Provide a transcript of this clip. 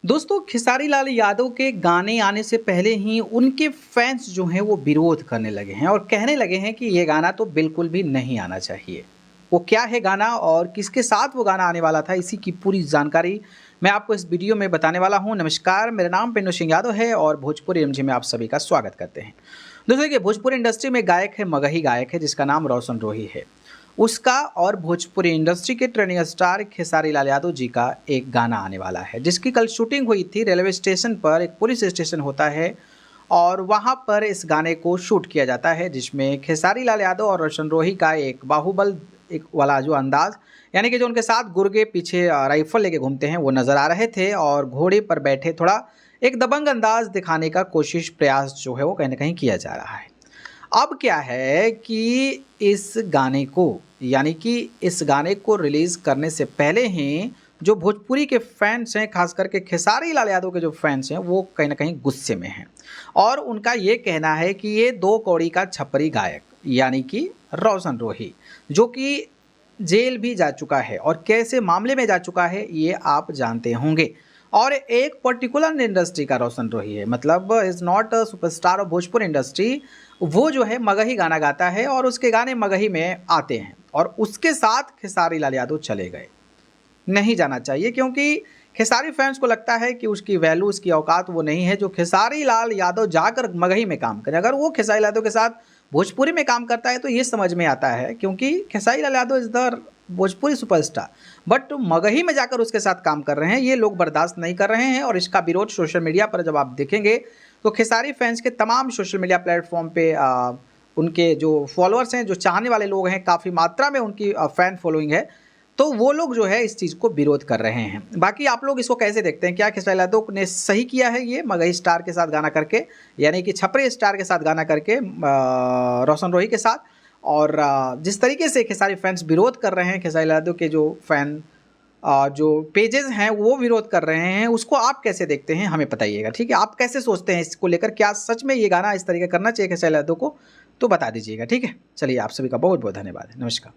दोस्तों खेसारी लाल यादव के गाने आने से पहले ही उनके फैंस जो हैं वो विरोध करने लगे हैं और कहने लगे हैं कि ये गाना तो बिल्कुल भी नहीं आना चाहिए। वो क्या है गाना और किसके साथ वो गाना आने वाला था, इसी की पूरी जानकारी मैं आपको इस वीडियो में बताने वाला हूं। नमस्कार, मेरा नाम पिंटू सिंह यादव है और भोजपुरी एमजी में आप सभी का स्वागत करते हैं। दोस्तों देखिए, भोजपुरी इंडस्ट्री में गायक है, मगही गायक है जिसका नाम रोशन रोही है। उसका और भोजपुरी इंडस्ट्री के ट्रेंडिंग स्टार खेसारी लाल यादव जी का एक गाना आने वाला है, जिसकी कल शूटिंग हुई थी रेलवे स्टेशन पर। एक पुलिस स्टेशन होता है और वहां पर इस गाने को शूट किया जाता है, जिसमें खेसारी लाल यादव और रोशन रोही का एक बाहुबल एक वाला जो अंदाज, यानी कि जो उनके साथ गुर्गे पीछे राइफल लेके घूमते हैं, वो नज़र आ रहे थे और घोड़े पर बैठे थोड़ा एक दबंग अंदाज दिखाने का कोशिश प्रयास जो है वो कहीं ना कहीं किया जा रहा है। अब क्या है कि इस गाने को, यानी कि इस गाने को रिलीज़ करने से पहले ही जो भोजपुरी के फैंस हैं, खास करके खेसारी लाल यादव के जो फैंस हैं, वो कहीं ना कहीं गुस्से में हैं और उनका ये कहना है कि ये दो कौड़ी का छपरी गायक यानी कि रोशन रोही, जो कि जेल भी जा चुका है और कैसे मामले में जा चुका है ये आप जानते होंगे। और एक पर्टिकुलर इंडस्ट्री का रोशन रोही है, मतलब is not a superstar of Bhojpuri industry. वो जो है मगही गाना गाता है और उसके गाने मगही में आते हैं और उसके साथ खेसारी लाल यादव चले गए। नहीं जाना चाहिए, क्योंकि खेसारी फैंस को लगता है कि उसकी वैल्यू, उसकी औकात वो नहीं है जो खेसारी लाल यादव जाकर मगही में काम करे। अगर वो खेसारी लाल यादव के साथ भोजपुरी में काम करता है तो ये समझ में आता है, क्योंकि Khesari Lal Yadav is the Bhojpuri superstar, but Magahi में जाकर उसके साथ काम कर रहे हैं, ये लोग बर्दाश्त नहीं कर रहे हैं। और इसका विरोध सोशल मीडिया पर जब आप देखेंगे तो खेसारी फैंस के तमाम सोशल मीडिया प्लेटफॉर्म पे उनके जो फॉलोअर्स हैं, जो चाहने वाले लोग हैं, काफ़ी मात्रा में उनकी फ़ैन फॉलोइंग है, तो वो लोग जो है इस चीज़ को विरोध कर रहे हैं। बाकी आप लोग इसको कैसे देखते हैं? क्या खेसारी लाल यादव ने सही किया है ये मगही स्टार के साथ गाना करके, यानी कि छपरे स्टार के साथ गाना करके रोशन रोही के साथ? और जिस तरीके से खेसारी फैंस विरोध कर रहे हैं, खेसारी लाल यादव के जो फैन जो पेजेस हैं वो विरोध कर रहे हैं, उसको आप कैसे देखते हैं हमें बताइएगा, ठीक है? आप कैसे सोचते हैं इसको लेकर? क्या सच में ये गाना इस तरीके करना चाहिए खेसारी लाल यादव को? तो बता दीजिएगा, ठीक है? चलिए, आप सभी का बहुत बहुत धन्यवाद। नमस्कार।